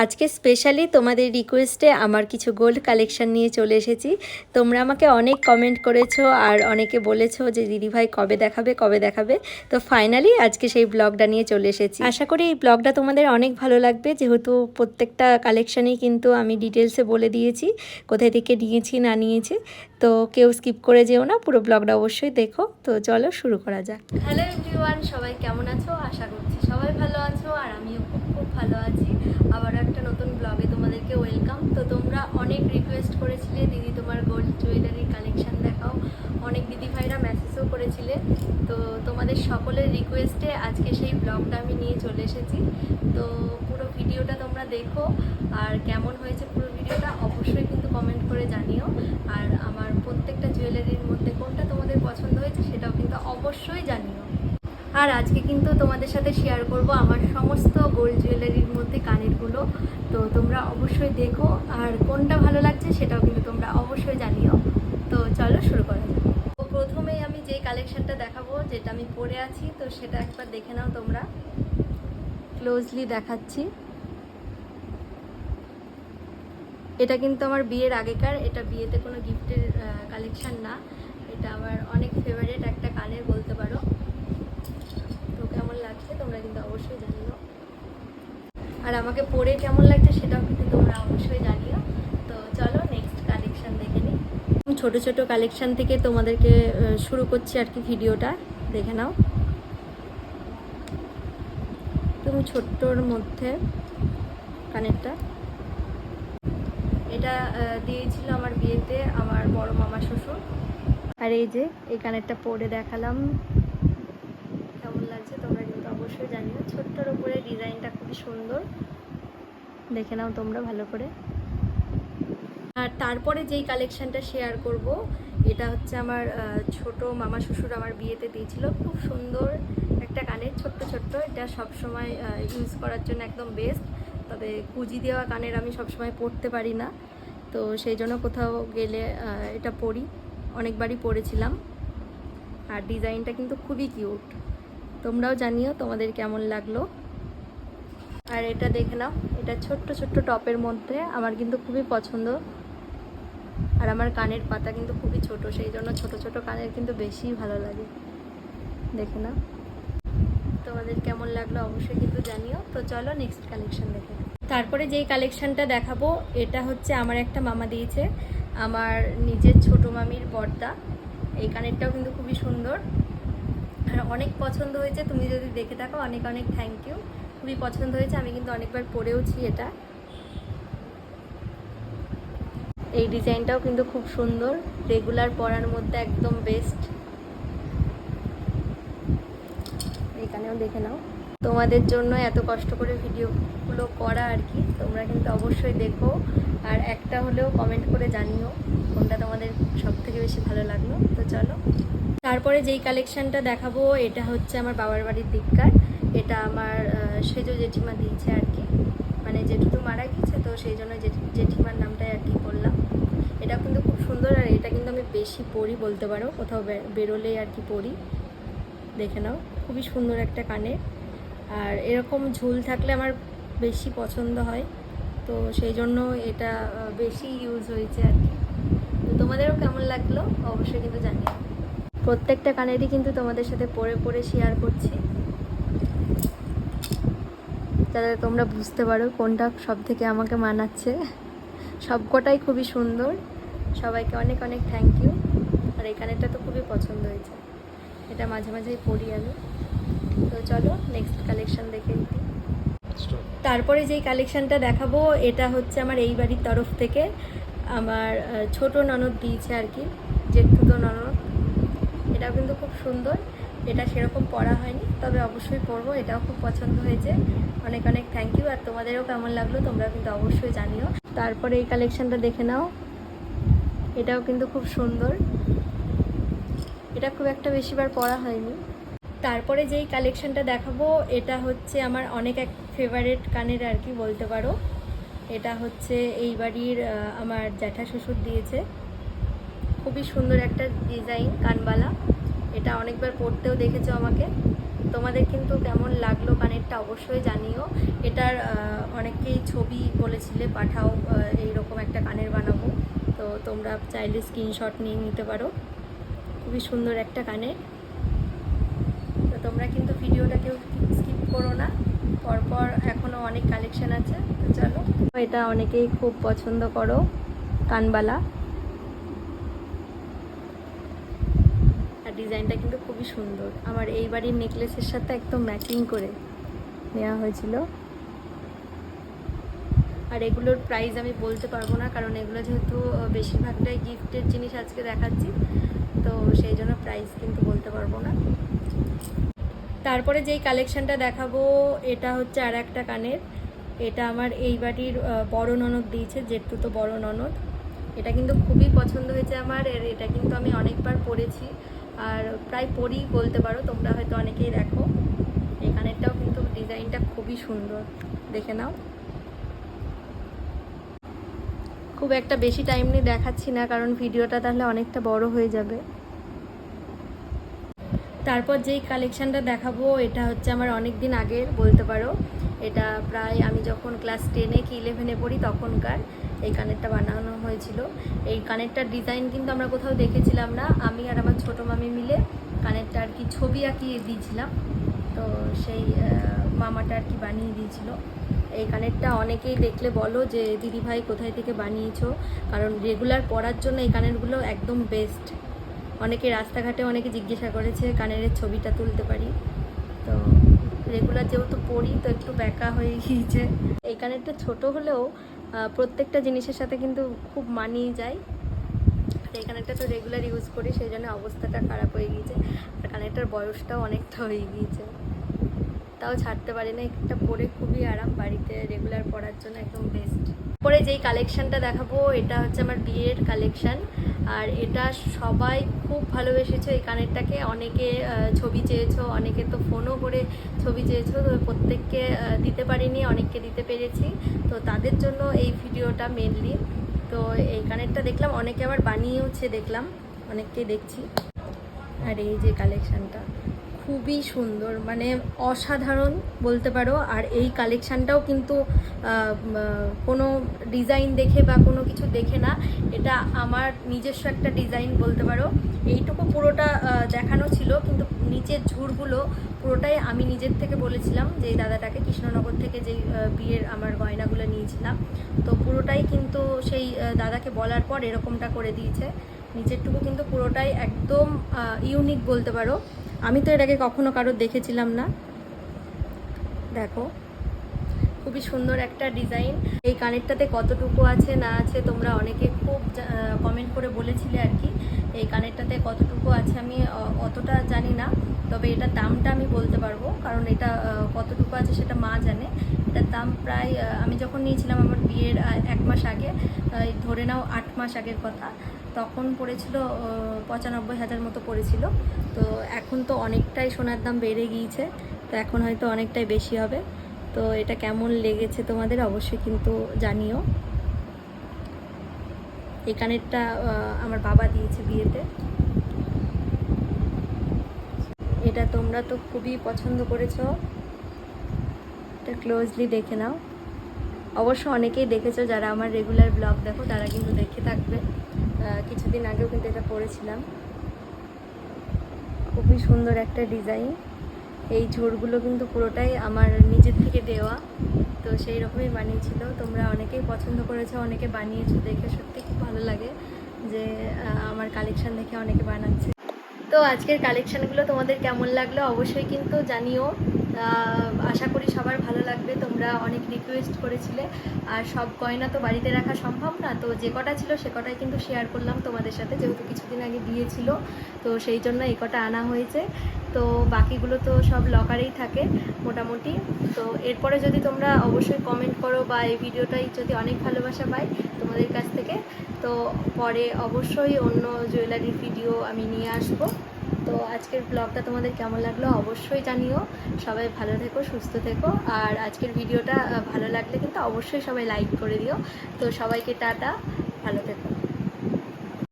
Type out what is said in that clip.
আজকে স্পেশালি তোমাদের রিকোয়েস্টে আমার কিছু গোল্ড কালেকশন নিয়ে চলে এসেছি। তোমরা আমাকে অনেক কমেন্ট করেছো আর অনেকে বলেছো যে দিদিভাই কবে দেখাবে। তো ফাইনালি আজকে সেই ব্লগটা নিয়ে চলে এসেছি। আশা করি এই ব্লগটা তোমাদের অনেক ভালো লাগবে, যেহেতু প্রত্যেকটা কালেকশানেই কিন্তু আমি ডিটেলসে বলে দিয়েছি কোথায় থেকে নিয়েছি না নিয়েছি। তো কেউ স্কিপ করে যেও না, পুরো ব্লগটা অবশ্যই দেখো। তো চলো শুরু করা যাক। হ্যালো এভরিওয়ান, সবাই কেমন আছো? আশা করছি সবাই ভালো আছো আর আমিও খুব ভালো আছি। আবার একটা নতুন ব্লগে তোমাদেরকে ওয়েলকাম। তো তোমরা অনেক রিকোয়েস্ট করেছিলে দিদি তোমার গোল্ড জুয়েলারি কালেকশান দেখাও, অনেক দিদি ভাইরা মেসেজও করেছিলে। তো তোমাদের সকলের রিকোয়েস্টে আজকে সেই ব্লগটা আমি নিয়ে চলে এসেছি। তো পুরো ভিডিওটা তোমরা দেখো, আর কেমন হয়েছে পুরো ভিডিওটা অবশ্যই কিন্তু কমেন্ট করে জানিও। আর আমার প্রত্যেকটা জুয়েলারির মধ্যে কোনটা তোমাদের পছন্দ হয়েছে সেটাও কিন্তু অবশ্যই জানিও। আর আজকে কিন্তু তোমাদের সাথে শেয়ার করব আমার সমস্ত গোল্ড জুয়েলারির মধ্যে কানেরগুলো। তো তোমরা অবশ্যই দেখো, আর কোনটা ভালো লাগছে সেটাও কিন্তু তোমরা অবশ্যই জানিও। তো চলো শুরু করা যাক। তো প্রথমেই আমি যেই কালেকশানটা দেখাবো, যেটা আমি পরে আছি, তো সেটা একবার দেখে নাও তোমরা। ক্লোজলি দেখাচ্ছি। এটা কিন্তু আমার বিয়ের আগেকার, এটা বিয়েতে কোনো গিফটের কালেকশান না, এটা আমার অনেক ফেভারিট একটা কানের বলতে পারো। তো কেমন লাগছে তোমরা কিন্তু অবশ্যই জানিও, আর আমাকে পরে কেমন লাগছে সেটাও কিন্তু তোমরা অবশ্যই জানিও। তো চলো নেক্সট কালেকশান দেখে নিই। ছোট ছোট কালেকশান থেকে তোমাদেরকে শুরু করছি আর কি, ভিডিওটা দেখে নাও। তুমি ছোট্টর মধ্যে কানেরটা, এটা দিয়েছিল আমার বিয়েতে আমার বড় মামা শ্বশুর। আর এই যে এই কানেরটা পরে দেখালাম, কেমন লাগছে তোমরা কিন্তু অবশ্যই জানিও। ছোট্টর উপরে ডিজাইনটা খুবই সুন্দর, দেখে নাও তোমরা ভালো করে। আর তারপরে যেই কালেকশানটা শেয়ার করব, এটা হচ্ছে আমার ছোট মামা শ্বশুর আমার বিয়েতে দিয়েছিল। খুব সুন্দর একটা কানের, ছোট্ট ছোট্ট। এটা সবসময় ইউজ করার জন্য একদম বেস্ট। তবে কুঁজি দেওয়া কানের আমি সবসময় পরতে পারি না, তো সেই জন্য কোথাও গেলে এটা পরি, অনেকবারই পরেছিলাম। আর ডিজাইনটা কিন্তু খুবই কিউট, তোমরাও জানিও তোমাদের কেমন লাগলো। আর এটা দেখে নাও, এটা ছোট্ট ছোট্ট টপের মধ্যে আমার কিন্তু খুবই পছন্দ। আর আমার কানের পাতা কিন্তু খুবই ছোট, সেই জন্য ছোট ছোট কানের কিন্তু বেশি ভালো লাগে। দেখে নাও তোমাদের কেমন লাগলো অবশ্যই কিন্তু জানিও। তো চলো নেক্সট কালেকশন দেখে। তারপরে যেই কালেকশানটা দেখাবো, এটা হচ্ছে আমার একটা মামা দিয়েছে, আমার নিজের ছোট মামির বর্দা। এই কানেরটাও কিন্তু খুবই সুন্দর আর অনেক পছন্দ হয়েছে। তুমি যদি দেখে থাকো অনেক অনেক থ্যাংক ইউ, খুবই পছন্দ হয়েছে। আমি কিন্তু অনেকবার পরেওছি এটা। এই ডিজাইনটাও কিন্তু খুব সুন্দর, রেগুলার পরার মধ্যে একদম বেস্ট। এখানেও দেখে নাও, তোমাদের জন্য এত কষ্ট করে ভিডিওগুলো করা আর কি, তোমরা কিন্তু অবশ্যই দেখো। আর একটা হলেও কমেন্ট করে জানিও কোনটা তোমাদের সব থেকে বেশি ভালো লাগলো। তো চলো তারপরে যেই কালেকশানটা দেখাবো, এটা হচ্ছে আমার বাবার বাড়ির দিককার। এটা আমার সেজ জেঠিমা দিয়েছে আর কি, মানে জেঠু মারা গেছে, তো সেই জন্য জেঠিমার নামটাই আর কি করলাম। এটা কিন্তু খুব সুন্দর, আর এটা কিন্তু আমি বেশি পরি বলতে পারো, কোথাও বেরোলেই আর কি পরি। দেখে নাও খুবই সুন্দর একটা কানের, আর এরকম ঝুল থাকলে আমার বেশি পছন্দ হয়, তো সেই জন্য এটা বেশি ইউজ হয়েছে আর কি। তো তোমাদেরও কেমন লাগলো অবশ্যই কিন্তু জানিও। প্রত্যেকটা কানেরই কিন্তু তোমাদের সাথে পরে শেয়ার করছি, যাতে তোমরা বুঝতে পারো কোনটা সব থেকে আমাকে মানাচ্ছে। সবকটাই খুবই সুন্দর, সবাইকে অনেক অনেক থ্যাংক ইউ। আর এই কানেরটা তো খুবই পছন্দ হয়েছে, এটা মাঝে মাঝেই পরি আমি। তো চলো নেক্সট কালেকশন দেখে নিই। তারপরে যেই কালেকশানটা দেখাবো, এটা হচ্ছে আমার এই বাড়ির তরফ থেকে আমার ছোট ননদ দিয়েছে আর কি, জেঠুতো ননদ। এটাও কিন্তু খুব সুন্দর, এটা সেরকম পরা হয়নি, তবে অবশ্যই পরবো। এটাও খুব পছন্দ হয়েছে, অনেক অনেক থ্যাংক ইউ। আর তোমাদেরও কেমন লাগলো তোমরা কিন্তু অবশ্যই জানিও। তারপরে এই কালেকশানটা দেখে নাও, এটাও কিন্তু খুব সুন্দর, এটা খুব একটা বেশিবার পরা হয়নি। তারপরে যেই কালেকশানটা দেখাবো, এটা হচ্ছে আমার অনেক এক ফেভারিট কানের আর কি বলতে পারো। এটা হচ্ছে এই বাড়ির আমার জ্যাঠা শ্বশুর দিয়েছে, খুবই সুন্দর একটা ডিজাইন কানবালা। এটা অনেকবার পরতেও দেখেছো আমাকে, তোমাদের কিন্তু কেমন লাগলো কানেরটা অবশ্যই জানিও। এটার অনেকেই ছবি বলেছিলে পাঠাও, এইরকম একটা কানের বানাবো, তো তোমরা চাইলে স্ক্রিনশট নিয়ে নিতে পারো। খুবই সুন্দর একটা কানের। তো তোমরা কিন্তু ভিডিওটা কেউ স্কিপ করো না, পরপর এখনও অনেক কালেকশন আছে। তো চলো, এটা অনেকেই খুব পছন্দ করো কানবালা, আর ডিজাইনটা কিন্তু খুবই সুন্দর। আমার এই বাড়ির নেকলেসের সাথে একদম ম্যাচিং করে নেওয়া হয়েছিল। আর এগুলোর প্রাইস আমি বলতে পারবো না, কারণ এগুলো যেহেতু বেশিরভাগটাই গিফটের জিনিস আজকে দেখাচ্ছি, তো সেই জন্য প্রাইস কিন্তু বলতে পারবো না। তারপরে যেই কালেকশানটা দেখাবো এটা হচ্ছে আর একটা কানের। এটা আমার এই বাড়ির বড় ননদ দিয়েছে, জেঠতুতো বড় ননদ। এটা কিন্তু খুবই পছন্দ হয়েছে আমার। এটা কিন্তু আমি অনেকবার পরেছি, আর প্রায় পরি বলতে পারো, তোমরা হয়তো অনেকেই দেখো। এই কানেরটাও কিন্তু ডিজাইনটা খুবই সুন্দর, দেখে নাও। খুব একটা বেশি টাইম নিয়ে দেখাচ্ছি না, কারণ ভিডিওটা তাহলে অনেকটা বড় হয়ে যাবে। তারপর যেই কালেকশানটা দেখাবো এটা হচ্ছে আমার অনেক দিন আগের বলতে পারো। এটা প্রায় আমি যখন ক্লাস 10 কি 11 পড়ি তখনকার এই কানেরটা বানানো হয়েছিল। এই কানেরটার ডিজাইন কিন্তু আমরা কোথাও দেখেছিলাম না, আমি আর আমার ছোটো মামি মিলে কানেরটা আর কি ছবি আঁকিয়ে দিয়েছিলাম, তো সেই মামাটা আর কি বানিয়ে দিয়েছিল। এই কানেরটা অনেকেই দেখলে বলো যে দিদিভাই কোথায় থেকে বানিয়েছো, কারণ রেগুলার পরার জন্য এই কানেরগুলো একদম বেস্ট। অনেকে রাস্তাঘাটে অনেকে জিজ্ঞাসা করেছে কানের ছবিটা তুলতে পারি, তো রেগুলার যেহেতু পরি তো একটু ব্যাকা হয়ে গিয়েছে। এই কানেরটা ছোট হলেও প্রত্যেকটা জিনিসের সাথে কিন্তু খুব মানিয়ে যায়। আর এই কানেরটা তো রেগুলার ইউজ করি, সেই জন্য অবস্থাটা খারাপ হয়ে গিয়েছে। আর কানেরটার বয়সটাও অনেকটা হয়ে গিয়েছে, তাও ছাড়তে পারি না। একটা পরে খুবই আরাম, বাড়িতে রেগুলার পরার জন্য একদম বেস্ট। পরে যেই কালেকশানটা দেখাবো এটা হচ্ছে আমার বিয়ের কালেকশান, আর এটা সবাই খুব ভালোবেসেছো এই কানেরটাকে। অনেকে ছবি চেয়েছো, অনেকে তো ফোনও করে ছবি চেয়েছো, তো প্রত্যেককে দিতে পারিনি, অনেককে দিতে পেরেছি, তো তাদের জন্য এই ভিডিওটা মেনলি। তো এই কানেরটা দেখলাম অনেকে আবার বানিয়েওছে, দেখলাম অনেককে দেখছি। আর এই যে কালেকশানটা খুবই সুন্দর, মানে অসাধারণ বলতে পারো। আর এই কালেকশানটাও কিন্তু কোনো ডিজাইন দেখে বা কোনো কিছু দেখে না, এটা আমার নিজস্ব একটা ডিজাইন বলতে পারো। এইটুকু পুরোটা দেখানো ছিল, কিন্তু নিচের ঝুড়গুলো পুরোটাই আমি নিজের থেকে বলেছিলাম যে এই দাদাটাকে, কৃষ্ণনগর থেকে যেই বিয়ের আমার গয়নাগুলো নিয়েছিলাম, তো পুরোটাই কিন্তু সেই দাদাকে বলার পর এরকমটা করে দিয়েছে। নিচেরটুকু কিন্তু পুরোটাই একদম ইউনিক বলতে পারো। আমি তো এটাকে কখনো কারোর দেখেছিলাম না। দেখো খুবই সুন্দর একটা ডিজাইন। এই কানেরটাতে কতটুকু আছে না আছে তোমরা অনেকে খুব কমেন্ট করে বলেছিলে আর কি। এই কানেরটাতে কতটুকু আছে আমি অতটা জানি না, তবে এটার দামটা আমি বলতে পারবো, কারণ এটা কতটুকু আছে সেটা মা জানে। এটার দাম প্রায় আমি যখন নিয়েছিলাম আমার বিয়ের 1 মাস আগে, ধরে নাও 8 মাস আগের কথা, তখন পড়েছিল 95,000 মতো পড়েছিল। তো এখন তো অনেকটাই সোনার দাম বেড়ে গিয়েছে, তো এখন হয়তো অনেকটাই বেশি হবে। তো এটা কেমন লেগেছে তোমাদের অবশ্যই কিন্তু জানিও। এই কানেরটা আমার বাবা দিয়েছে বিয়েতে। এটা তোমরা তো খুবই পছন্দ করেছো, এটা ক্লোজলি দেখে নাও। অবশ্য অনেকেই দেখেছো, যারা আমার রেগুলার ব্লগ দেখো তারা কিন্তু দেখে থাকবে। কিছুদিন আগেও কিন্তু এটা পরেছিলাম। খুবই সুন্দর একটা ডিজাইন। এই ঝোড়গুলো কিন্তু পুরোটাই আমার নিজের থেকে দেওয়া, তো সেই রকমই বানিয়েছিল। তোমরা অনেকেই পছন্দ করেছো, অনেকে বানিয়েছো, দেখে সত্যি খুব ভালো লাগে যে আমার কালেকশান দেখে অনেকে বানাচ্ছে। তো আজকের কালেকশানগুলো তোমাদের কেমন লাগলো অবশ্যই কিন্তু জানিও। আশা করি সবার ভালো লাগবে। তোমরা অনেক রিকোয়েস্ট করেছিলে, আর সব গয়না তো বাড়িতে রাখা সম্ভব না, তো যে কটা ছিল সে কটাই কিন্তু শেয়ার করলাম তোমাদের সাথে, যেহেতু কিছুদিন আগে দিয়েছিল, তো সেই জন্য এই কটা আনা হয়েছে। তো বাকিগুলো তো সব লকারেই থাকে মোটামুটি। তো এরপরে যদি তোমরা অবশ্যই কমেন্ট করো বা এই ভিডিওটাই যদি অনেক ভালোবাসা পাই তোমাদের কাছ থেকে, তো পরে অবশ্যই অন্য জুয়েলারির ভিডিও আমি নিয়ে আসবো। তো আজকের ব্লগটা তোমাদের কেমন লাগলো অবশ্যই জানিও। সবাই ভালো থেকো, সুস্থ থেকো। আর আজকের ভিডিওটা ভালো লাগলে কিন্তু অবশ্যই সবাই লাইক করে দিও। তো সবাইকে টাটা, ভালো থেকো।